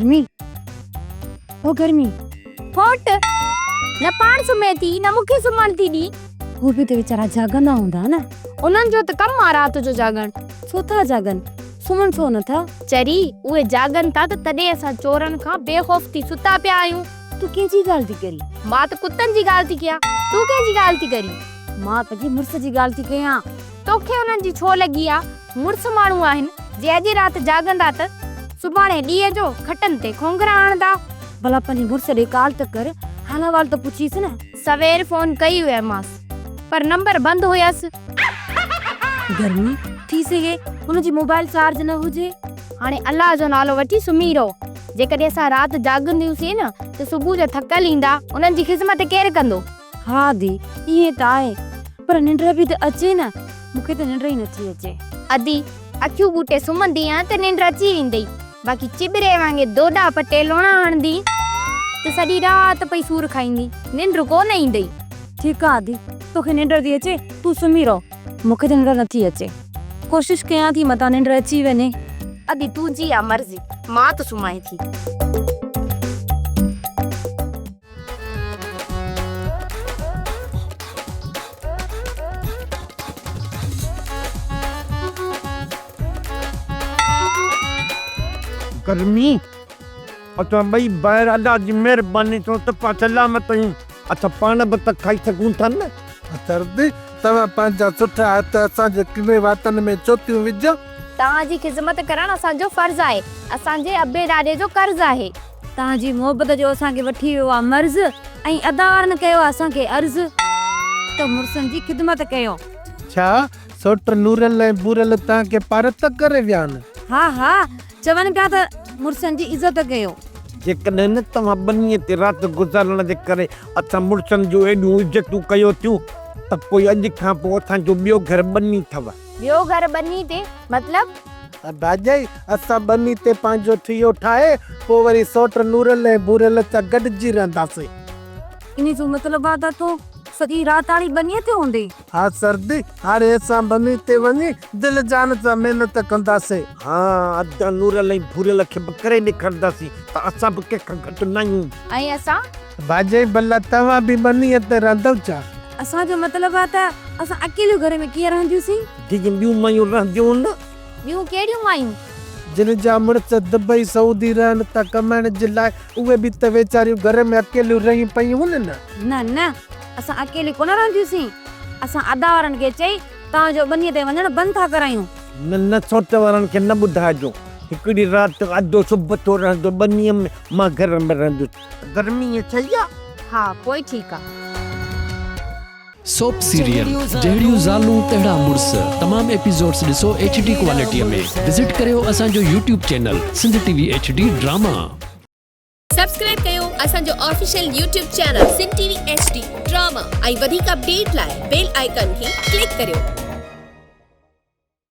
गर्मी ओ गर्मी फोट न पाण सुम्हे थी न मूंखे सुम्हण थी ॾी। हू बि त वीचारा जागंदा हूंदा न। उन्हनि जो त कमु आहे राति जो जागण। छो था जागन, सुम्हण छो नथा? चरी उहे जागन था त तॾहिं असां चोरनि खां बेखौफ थी सुता पिया आहियूं। तू कंहिंजी ॻाल्हि थी करी? मां त कुतनि जी ॻाल्हि थी कयां, तूं कंहिंजी ॻाल्हि थी करी? मां पंहिंजे मुड़ुस जी ॻाल्हि थी कयां। तोखे उन्हनि जी छो लॻी आहे? मुड़ुस माण्हू आहिनि जे अॼु राति जागंदा त सुभाणे ॾींहं जो खटनि ते खोंगरा हणंदा। भला पंहिंजे मुड़ुस ॾे कॉल त कर, हाल अहवाल त पुछीस न। सवेर फोन कई हुयमांसि पर नंबर बंदि हुयसि। गर्मी थी सघे हुनजी मोबाइल चार्ज न हुजे। हाणे अल्लाह जो नालो वठी सुम्ही रहो। जेकॾहिं असां राति जागंदियूंसीं न त सुबुह जो थकल ईंदा, उन्हनि जी ख़िदमत केरु कंदो? हा दी इहे त आहे, पर निंड बि त अचे न। मूंखे त निंड ई नथी अचे। अदी अखियूं बूटे सुम्हंदी त निंड अची वेंदी, बाक़ी चिबरे वांगे दोडा पटे लोणा हणंदी त सॼी राति पई सूर खाईंदी, निंड कोन ईंदी। ठीकु आहे दी, तोखे निंड थी अचे तूं सुम्ही रहो, मूंखे त निंड नथी अचे। कोशिश कयां थी मतां निंड अची वञे। अदी तुंहिंजी आहे मर्ज़ी, मां त सुम्हां थी। गर्मी अच्छा भाई ॿाहिरि अल्लाह जी महिरबानी तो त पाचला मत अच्छा पाण बि त खाई सघूं था न। सर्दी तव्हां पंहिंजा सुठा हथ असांजे किने वातन में चोटियूं विझो। तव्हांजी ख़िदमत करणु असांजो फर्ज़ आहे, असांजे अबे ॾाॾे जो कर्ज़ आहे। तव्हांजी मोहबत जो असांखे वठी वियो आहे मर्ज़ ऐं अदार कयो असांखे अर्ज़ त मुड़ुसनि जी ख़िदमत कयो। छा सोट नूरल ऐं बूरल तव्हांखे पारत करे विया आहिनि? हा हा चवनि पिया त मुड़ुसनि जी इज़त कयो। जेकॾहिं न तव्हां बनीअ ते राति गुज़ारण जे करे असां मुड़ुसनि जूं एॾियूं इज़तूं कयो थियूं त पोइ अॼु खां पोइ असांजो ॿियो घर बनी अथव। ॿियो घर बनी ते मतलब? भाॼाई असां बनी ते पंहिंजो ठियो ठाहे पोइ वरी सोट नूरल ऐं बूरल सां गॾिजी रहंदासीं। इन जो मतिलबु आहे त तूं सॼी राति वाली बनीअ ते हूंदे? हा सर्दी हाणे असां बनी ते वञी दिलि जान सां महिनत कंदासीं। हा अदा नूरल ऐं बूरल खे बि करे ॾेखारींदासीं त असां बि कंहिंखां घटि न आहियूं। ऐं असां भाॼाई भला तव्हां बि बनीअ ते रहंदव छा? असांजो मतिलबु आहे त असां अकेले घर में कीअं रहंदियूंसीं? जेके ॿियूं मायूं रहंदियूं न। ॿियूं कहिड़ियूं मायूं? जिन जा मुड़ुस दुबई सऊदी रहनि था कमाइण जे लाइ, उहे बि त वेचारियूं घर में अकेलियूं रही पयूं हूंदियूं न। न न असां अकेले कोन रहंदियूंसीं। असां अदा वारनि खे चई तव्हांजो बनीअ ते वञणु बंदि था करायूं। न सोट वारनि खे न ॿुधाइजो। हिकिड़ी राति अधो सुबुह तो रहंदो बनीअ में, मां घर में रहंदुसि। गर्मी सही आहे? हा पोइ ठीकु आहे। सोप सीरियल जहिड़ियूं ज़ालूं तहिड़ा मुड़ुस तमाम एपिसोड्स ॾिसो HD क्वालिटीअ में। विज़िट करियो असांजो YouTube channel Sindh TV HD drama. Subscribe कयो असांजो official YouTube channel Sindh TV HD drama ऐं वधीक अपडेट लाइ बेल आइकन खे क्लिक करियो।